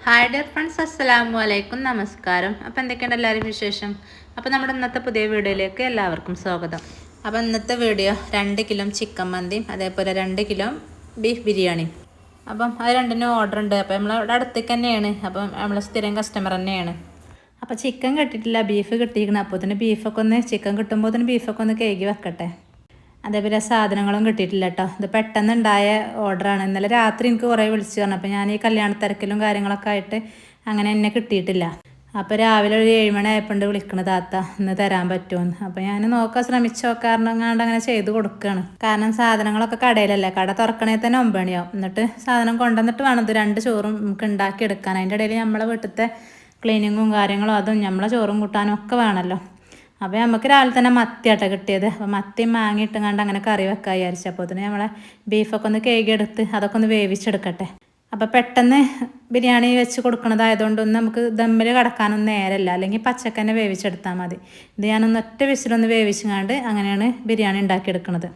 Hi dear friends, അസ്സലാമു അലൈക്കും, നമസ്കാരം. അപ്പോൾ എന്തൊക്കെയാണ് എല്ലാവരും വിശേഷം? അപ്പോൾ നമ്മുടെ ഇന്നത്തെ പുതിയ വീഡിയോയിലേക്ക് എല്ലാവർക്കും സ്വാഗതം. അപ്പോൾ ഇന്നത്തെ വീഡിയോ 2 കിലോ ചിക്കൻ മന്തിയും അതേപോലെ 2 കിലോ ബീഫ് ബിരിയാണിയും. അപ്പം അത് രണ്ടിനും ഓർഡർ ഉണ്ട്. അപ്പോൾ നമ്മളവിടെ അടുത്തേക്ക് തന്നെയാണ്. അപ്പം നമ്മൾ സ്ഥിരം കസ്റ്റമർ തന്നെയാണ്. അപ്പോൾ ചിക്കൻ കിട്ടിയിട്ടില്ല, ബീഫ് കിട്ടിയിരിക്കണം. അപ്പോൾ തന്നെ ചിക്കൻ കിട്ടുമ്പോൾ തന്നെ ബീഫൊക്കെ ഒന്ന് കഴുകി വെക്കട്ടെ. അതേപോലെ സാധനങ്ങളും കിട്ടിയിട്ടില്ല കേട്ടോ. ഇത് പെട്ടെന്നുണ്ടായ ഓർഡറാണ്. ഇന്നലെ രാത്രി എനിക്ക് കുറേ വിളിച്ചു പറഞ്ഞു. അപ്പോൾ ഞാൻ ഈ കല്യാണ തിരക്കിലും കാര്യങ്ങളൊക്കെ ആയിട്ട് അങ്ങനെ എന്നെ കിട്ടിയിട്ടില്ല. അപ്പോൾ രാവിലെ ഒരു 7 മണി ആയപ്പോണ്ട് വിളിക്കണ താത്ത ഇന്ന് തരാൻ പറ്റുമെന്ന്. അപ്പോൾ ഞാൻ നോക്കാൻ ശ്രമിച്ചു നോക്കാറുണ്ട്, അങ്ങനെ ചെയ്ത് കൊടുക്കുകയാണ്. കാരണം സാധനങ്ങളൊക്കെ കടയിലല്ലേ, കട തുറക്കണേ തന്നെ 9 മണിയാവും. എന്നിട്ട് സാധനം കൊണ്ടുവന്നിട്ട് വേണം ഇത് 2 ചോറും നമുക്ക് ഉണ്ടാക്കിയെടുക്കാൻ. അതിൻ്റെ ഇടയിൽ നമ്മളെ വീട്ടിലത്തെ ക്ലീനിങ്ങും കാര്യങ്ങളും അതും നമ്മളെ ചോറും കൂട്ടാനും ഒക്കെ വേണമല്ലോ. അപ്പോൾ നമുക്ക് രാവിലെ തന്നെ മത്തിയാട്ടോ കിട്ടിയത്. അപ്പോൾ മത്തി മാങ്ങിയിട്ട് കണ്ട് അങ്ങനെ കറി വെക്കാൻ വിചാരിച്ചു. അപ്പോൾ അതിന് നമ്മളെ ബീഫൊക്കെ ഒന്ന് കഴുകിയെടുത്ത് അതൊക്കെ ഒന്ന് വേവിച്ചെടുക്കട്ടെ. അപ്പോൾ പെട്ടെന്ന് ബിരിയാണി വെച്ച് കൊടുക്കണതായതുകൊണ്ടൊന്നും നമുക്ക് ദമ്മിൽ കിടക്കാനൊന്നും നേരമില്ല, അല്ലെങ്കിൽ പച്ചക്കന്നെ വേവിച്ചെടുത്താൽ മതി. ഇത് ഞാനൊന്ന് ഒറ്റ വിസിലൊന്ന് വേവിച്ചുകൊണ്ട് അങ്ങനെയാണ് ബിരിയാണി ഉണ്ടാക്കിയെടുക്കുന്നത്.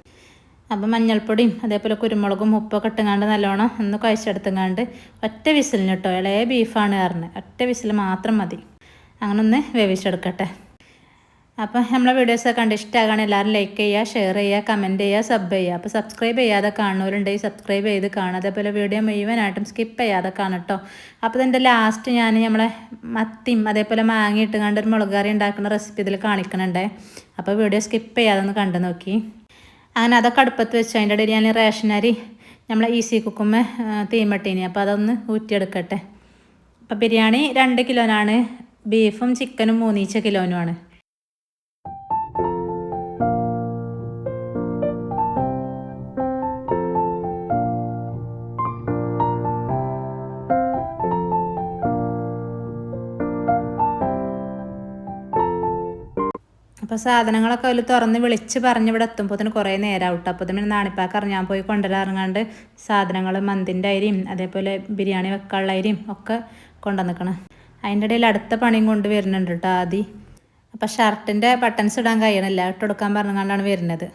അപ്പോൾ മഞ്ഞൾപ്പൊടിയും അതേപോലെ കുരുമുളകും ഉപ്പൊക്കെ ഇട്ടുങ്ങാണ്ട് നല്ലോണം ഒന്ന് കുഴച്ചെടുത്തുങ്ങാണ്ട് ഒറ്റ വിസിലിന് കേട്ടോ, ഇളയ ബീഫാണ് പറഞ്ഞത്, ഒറ്റ വിസിൽ മാത്രം മതി. അങ്ങനെ ഒന്ന് വേവിച്ചെടുക്കട്ടെ. അപ്പോൾ നമ്മളെ വീഡിയോസൊക്കെ കണ്ട് ഇഷ്ടമാകാൻ എല്ലാവരും ലൈക്ക് ചെയ്യുക, ഷെയർ ചെയ്യുക, കമൻറ്റ് ചെയ്യുക, സബ് ചെയ്യുക. അപ്പോൾ സബ്സ്ക്രൈബ് ചെയ്യാതെ കാണുന്നവരുണ്ടെങ്കിൽ സബ്സ്ക്രൈബ് ചെയ്ത് കാണുക. അതേപോലെ വീഡിയോ മുഴുവനായിട്ടും സ്കിപ്പ് ചെയ്യാതെ കാണട്ടോ. അപ്പോൾ ഇതിൻ്റെ ലാസ്റ്റ് ഞാൻ നമ്മളെ മത്തിയും അതേപോലെ മാങ്ങ കണ്ട് ഒരു മുളക് കറി ഉണ്ടാക്കുന്ന റെസിപ്പി ഇതിൽ കാണിക്കണുണ്ടേ. അപ്പോൾ വീഡിയോ സ്കിപ്പ് ചെയ്യാതെ ഒന്ന് കണ്ടു നോക്കി. അങ്ങനെ അതൊക്കെ അടുപ്പത്ത് വെച്ചു. അതിൻ്റെ ഇടയിൽ ഞാൻ റേഷൻ അരി നമ്മളെ ഈസി കുക്കുമ്മ തീമട്ടീനി, അപ്പോൾ അതൊന്ന് ഊറ്റിയെടുക്കട്ടെ. അപ്പോൾ ബിരിയാണി 2 കിലോനാണ്, ബീഫും ചിക്കനും 3 കിലോനുമാണ്. അപ്പോൾ സാധനങ്ങളൊക്കെ അതിൽ തുറന്ന് വിളിച്ച് പറഞ്ഞ് ഇവിടെ എത്തുമ്പോൾ തന്നെ കുറേ നേരം ആവട്ടെ. അപ്പോൾ തന്നെ നാണിപ്പാക്ക് ഞാൻ പോയി കൊണ്ടുവരാറുങ്ങാണ്ട് സാധനങ്ങൾ മന്തിൻ്റെ അരിയും അതേപോലെ ബിരിയാണി വെക്കാനുള്ള അരിയും ഒക്കെ കൊണ്ടുവന്നിക്കണം. അതിൻ്റെ ഇടയിൽ അടുത്ത പണിയും കൊണ്ട് വരുന്നുണ്ട് കേട്ടോ ആദ്യം. അപ്പോൾ ഷർട്ടിൻ്റെ ബട്ടൺസ് ഇടാൻ കഴിയണില്ല, ഇട്ടെടുക്കാൻ പറഞ്ഞുകൊണ്ടാണ് വരുന്നത്.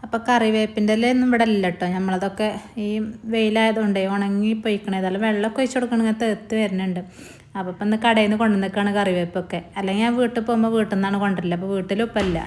അപ്പോൾ കറിവേപ്പിൻ്റെ ഒന്നും ഇവിടെ ഇല്ല കേട്ടോ. നമ്മളതൊക്കെ ഈ വെയിലായതുകൊണ്ട് ഉണങ്ങി പോയിക്കണേ, അതെല്ലാം വെള്ളമൊക്കെ ഒഴിച്ച് കൊടുക്കണമെങ്കിൽ തേർത്ത് വരുന്നുണ്ട്. അപ്പോൾ ഇപ്പം ഇന്ന് കടയിൽ നിന്ന് കൊണ്ടുവന്നിക്കാണ് കറിവേപ്പൊക്കെ. അല്ലെങ്കിൽ ഞാൻ വീട്ടിൽ പോകുമ്പോൾ വീട്ടിൽ നിന്നാണ് കൊണ്ടുവരില്ല. അപ്പോൾ വീട്ടിലും ഇപ്പം ഇല്ല.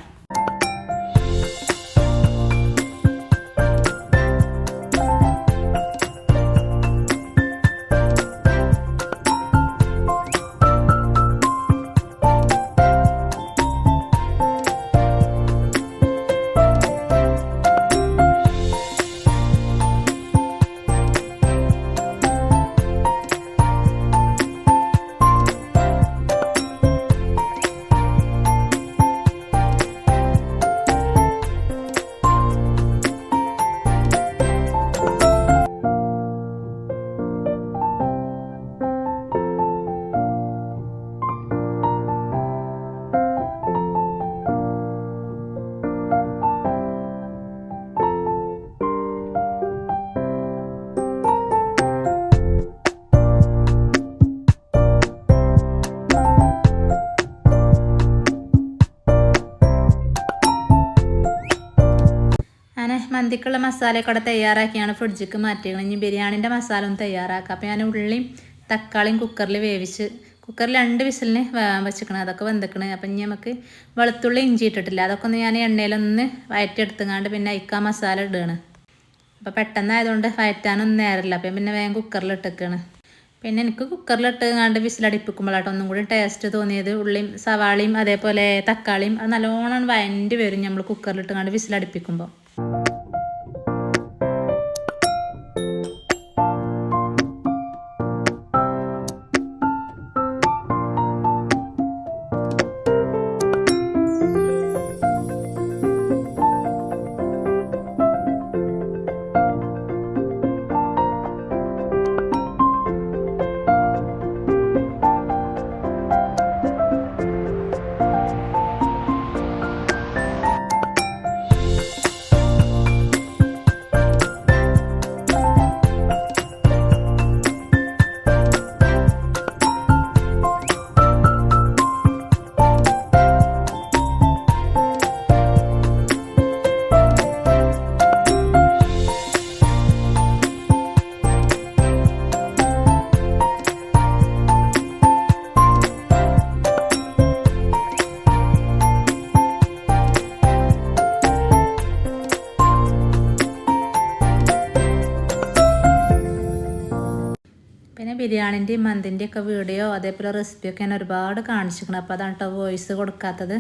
മന്തിക്കുള്ള മസാലയൊക്കെ അവിടെ തയ്യാറാക്കിയാണ് ഫ്രിഡ്ജിക്ക് മാറ്റിയത്. ഇനി ബിരിയാണിൻ്റെ മസാല ഒന്ന് തയ്യാറാക്കാം. അപ്പോൾ ഞാൻ ഉള്ളിയും തക്കാളിയും കുക്കറിൽ വേവിച്ച് കുക്കറിൽ 2 വിസിലിന് വെച്ചിക്കണം. അതൊക്കെ വെന്തിക്കണേ. അപ്പം ഇനി നമുക്ക് വെളുത്തുള്ളി ഇഞ്ചി ഇട്ടിട്ടില്ല, അതൊക്കെ ഒന്ന് ഞാൻ എണ്ണയിലൊന്ന് വയറ്റിയെടുത്തുങ്ങാണ്ട് പിന്നെ അയക്കാൻ മസാല ഇടുകയാണ്. അപ്പോൾ പെട്ടെന്നായതുകൊണ്ട് വയറ്റാനൊന്നും നേരമില്ല. അപ്പം പിന്നെ വേഗം കുക്കറിൽ ഇട്ടേക്കാണ്. പിന്നെ എനിക്ക് കുക്കറിലിട്ടുങ്ങാണ്ട് വിസിലടിപ്പിക്കുമ്പോഴാട്ടോ ഒന്നും കൂടി ടേസ്റ്റ് തോന്നിയത്. ഉള്ളിയും സവാളയും അതേപോലെ തക്കാളിയും അത് നല്ലോണം വഴണ്ടി വരും നമ്മൾ കുക്കറിലിട്ടുങ്ങാണ്ട് വിസിലടിപ്പിക്കുമ്പോൾ. ബിരിയാണിൻ്റെയും മന്തിൻ്റെയും ഒക്കെ വീഡിയോ അതേപോലെ റെസിപ്പിയൊക്കെ ഞാൻ ഒരുപാട് കാണിച്ചിരിക്കണം. അപ്പോൾ അതാണ് കേട്ടോ വോയിസ് കൊടുക്കാത്തത്.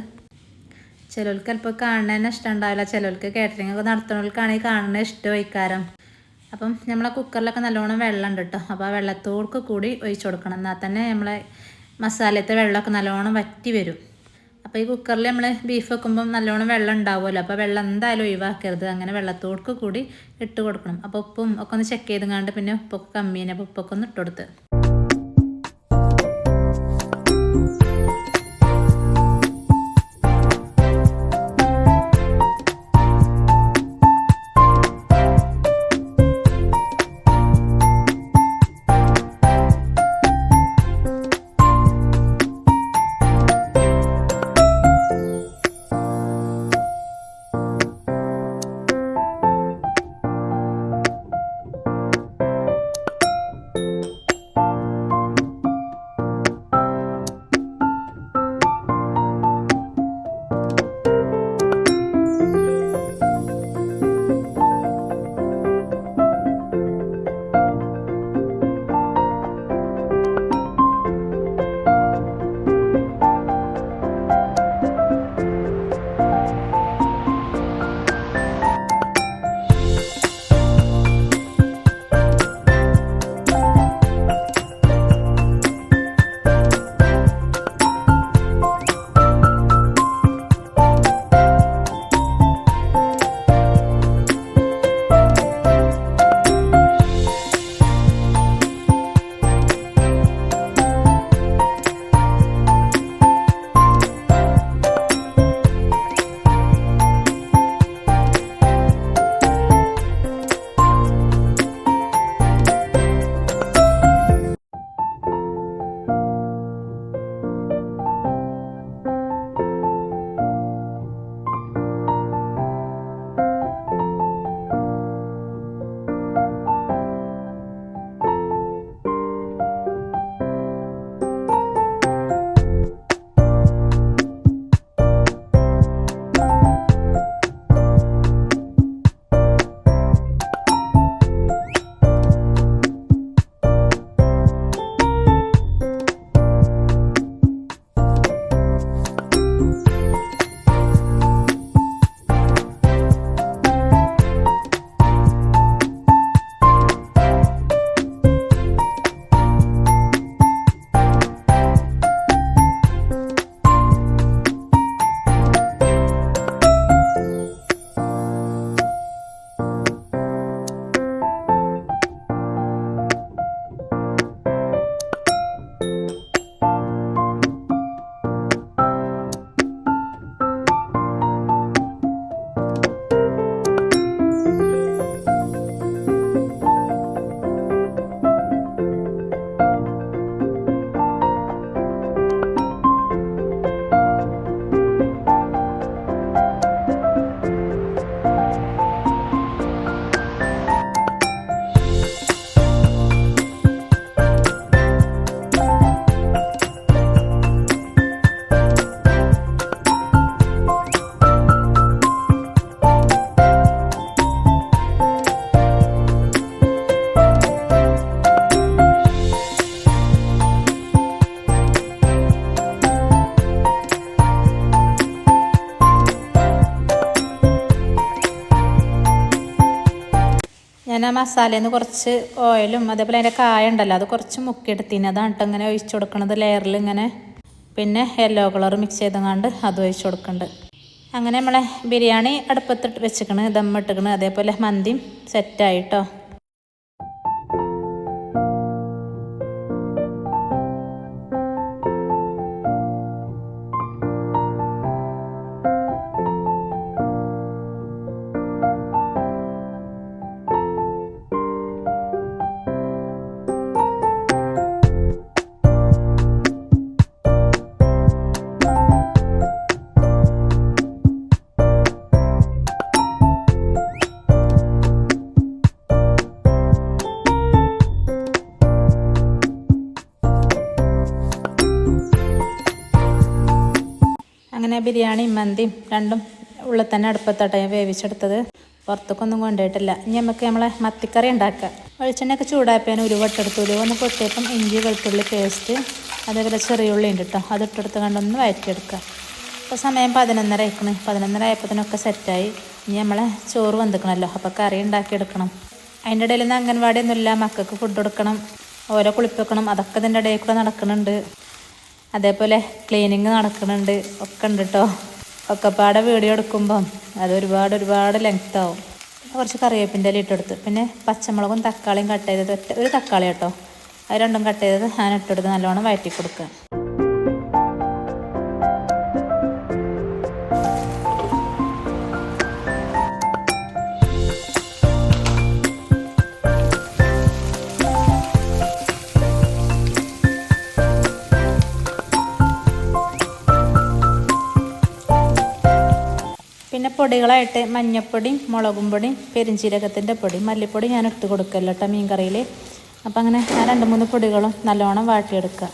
ചിലർക്ക് ചിലപ്പോൾ കാണുന്നതന്നെ ഇഷ്ടം ഉണ്ടാവില്ല, ചിലർക്ക് കാറ്ററിംഗ് ഒക്കെ നടത്തുന്നവർക്കാണെങ്കിൽ കാണുന്നത് ഇഷ്ടമായിക്കാരം. അപ്പം നമ്മളെ കുക്കറിലൊക്കെ നല്ലോണം വെള്ളം ഉണ്ട് കേട്ടോ. അപ്പോൾ ആ വെള്ളത്തോടൊക്കെ കൂടി ഒഴിച്ച് കൊടുക്കണം, എന്നാൽ തന്നെ നമ്മളെ മസാലത്തെ വെള്ളമൊക്കെ നല്ലോണം വറ്റി വരും. അപ്പോൾ ഈ കുക്കറിൽ നമ്മൾ ബീഫ് വെക്കുമ്പം നല്ലോണം വെള്ളം ഉണ്ടാവുമല്ലോ, അപ്പോൾ വെള്ളം എന്തായാലും ഒഴിവാക്കരുത്. അങ്ങനെ വെള്ളത്തോടൊക്കെ കൂടി ഇട്ട് കൊടുക്കണം. അപ്പോൾ ഉപ്പും ഒക്കെ ഒന്ന് ചെക്ക് ചെയ്തുകൊണ്ട് പിന്നെ ഉപ്പൊക്കെ കമ്മിയാണ്, അപ്പോൾ ഉപ്പൊക്കെ ഒന്ന് ഇട്ട് കൊടുത്ത് ഞാൻ ആ മസാലയിൽ നിന്ന് കുറച്ച് ഓയിലും അതേപോലെ അതിൻ്റെ കായ ഉണ്ടല്ലോ അത് കുറച്ച് മുക്കിയെടുത്തിന്, അതാണ് കേട്ടോ ഇങ്ങനെ ഒഴിച്ചു കൊടുക്കുന്നത് ലെയറിൽ ഇങ്ങനെ. പിന്നെ യെല്ലോ കളർ മിക്സ് ചെയ്തങ്ങാണ്ട് അത് ഒഴിച്ചു കൊടുക്കുന്നുണ്ട്. അങ്ങനെ നമ്മളെ ബിരിയാണി അടുപ്പത്തിട്ട് വെച്ചിക്കണ്, ദമ്മിട്ടിക്കണ്. അതേപോലെ മന്തിയും സെറ്റായിട്ടോ. അങ്ങനെ ബിരിയാണിയും മന്തിയും രണ്ടും ഉള്ളിൽ തന്നെ അടുപ്പത്തോട്ടെ വേവിച്ചെടുത്തത്. പുറത്തേക്കൊന്നും കൊണ്ടുപോയിട്ടില്ല. ഇനി നമുക്ക് നമ്മളെ മത്തിക്കറി ഉണ്ടാക്കാം. വെളിച്ചെണ്ണയൊക്കെ ചൂടാക്കിയതിന് ഉലുവട്ടെടുത്ത് ഉലുവൊന്ന് പൊട്ടിയപ്പം ഇഞ്ചി വെളുത്തുള്ളി പേസ്റ്റ് അതേപോലെ ചെറിയ ഉള്ളി ഉണ്ട് കേട്ടോ, അതിട്ടെടുത്ത് കണ്ടൊന്ന് വഴറ്റിയെടുക്കുക. ഇപ്പോൾ സമയം 11:30 ആയിക്കണ്. 11:30 ആയപ്പോഴത്തേനൊക്കെ സെറ്റായി. ഇനി നമ്മളെ ചോറ് വന്നിക്കണമല്ലോ, അപ്പോൾ കറി ഉണ്ടാക്കിയെടുക്കണം. അതിൻ്റെ ഇടയിൽ നിന്ന് അംഗൻവാടിയൊന്നുമില്ല, മക്കൾക്ക് ഫുഡ് കൊടുക്കണം, ഓരോ കുളിപ്പിക്കണം, അതൊക്കെ ഇതിൻ്റെ ഇടയിൽ കൂടെ നടക്കുന്നുണ്ട്. അതേപോലെ ക്ലീനിങ് നടക്കുന്നുണ്ട്, ഒക്കെ ഉണ്ട് കേട്ടോ. ഒക്കെപ്പാടെ വീഡിയോ എടുക്കുമ്പം അത് ഒരുപാട് ലെങ്ത് ആവും. കുറച്ച് കറിവേപ്പിൻ്റെ ഇല ഇട്ടെടുത്ത്, പിന്നെ പച്ചമുളകും തക്കാളിയും കട്ട് ചെയ്തത് ഒരു തക്കാളി കേട്ടോ, അത് രണ്ടും കട്ട് ചെയ്തത് ഞാൻ ഇട്ടെടുത്ത് നല്ലോണം വഴറ്റി കൊടുക്കുക. പിന്നെ പൊടികളായിട്ട് മഞ്ഞൾപ്പൊടി, മുളകും പൊടി, പെരിഞ്ചീരകത്തിൻ്റെ പൊടി, മല്ലിപ്പൊടി ഞാൻ ഇട്ട് കൊടുക്കല്ലോ കേട്ടോ മീൻ കറിയിൽ. അപ്പോൾ അങ്ങനെ ആ 2-3 പൊടികളും നല്ലോണം വാട്ടിയെടുക്കുക.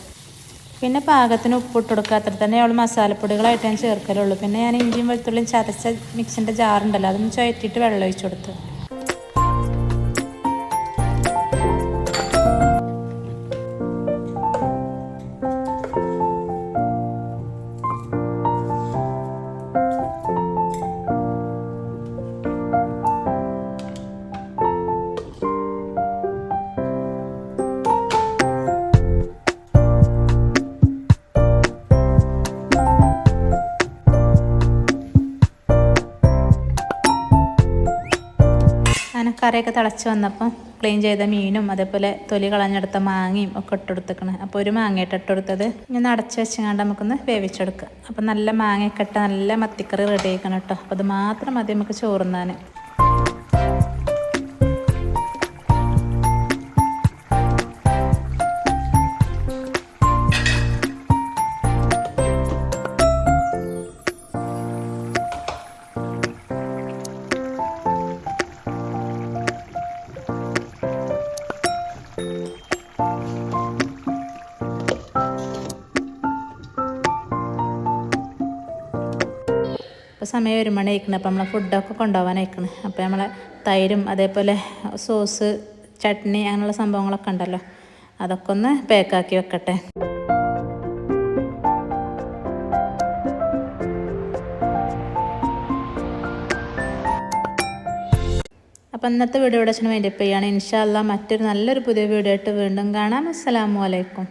പിന്നെ പാകത്തിന് ഉപ്പിട്ട് കൊടുക്കുക. അത്ര തന്നെ അവൾ മസാലപ്പൊടികളായിട്ട് ഞാൻ ചേർക്കലുള്ളൂ. പിന്നെ ഞാൻ ഇഞ്ചിയും വെളുത്തുള്ളിയും ചതച്ച മിക്സിൻ്റെ ജാറുണ്ടല്ലോ, അതൊന്ന് ചുഴറ്റിയിട്ട് വെള്ളം ഒഴിച്ച് കൊടുത്ത്. അങ്ങനെ കറിയൊക്കെ തിളച്ച് വന്നപ്പോൾ ക്ലീൻ ചെയ്ത മീനും അതേപോലെ തൊലി കളഞ്ഞെടുത്ത മാങ്ങയും ഒക്കെ ഇട്ടെടുത്തേക്കണ്. അപ്പോൾ ഒരു മാങ്ങയിട്ട് ഇട്ടെടുത്തത് ഇങ്ങനെ അടച്ച് വെച്ചങ്ങാണ്ട് നമുക്കൊന്ന് വേവിച്ചെടുക്കുക. അപ്പോൾ നല്ല മാങ്ങയൊക്കെ ഇട്ട നല്ല മത്തിക്കറി റെഡി ആക്കണം കേട്ടോ. അപ്പോൾ അത് മാത്രം മതി നമുക്ക് ചോറുന്നാൻ. ഇപ്പോൾ സമയം 1 മണി ആയിക്കണം. അപ്പോൾ നമ്മളെ ഫുഡൊക്കെ കൊണ്ടുപോകാനായിക്കണം. അപ്പോൾ നമ്മളെ തൈരും അതേപോലെ സോസ്, ചട്നി അങ്ങനെയുള്ള സംഭവങ്ങളൊക്കെ ഉണ്ടല്ലോ, അതൊക്കെ ഒന്ന് പാക്കാക്കി വെക്കട്ടെ. അപ്പോൾ ഇന്നത്തെ വീഡിയോ ഇവിടെ വെച്ചാൽ വൈൻഡപ്പ് ചെയ്യുകയാണ്. ഇൻഷാ അല്ലാഹ് മറ്റൊരു നല്ലൊരു പുതിയ വീഡിയോ ആയിട്ട് വീണ്ടും കാണാം. അസ്സലാമു അലൈക്കും.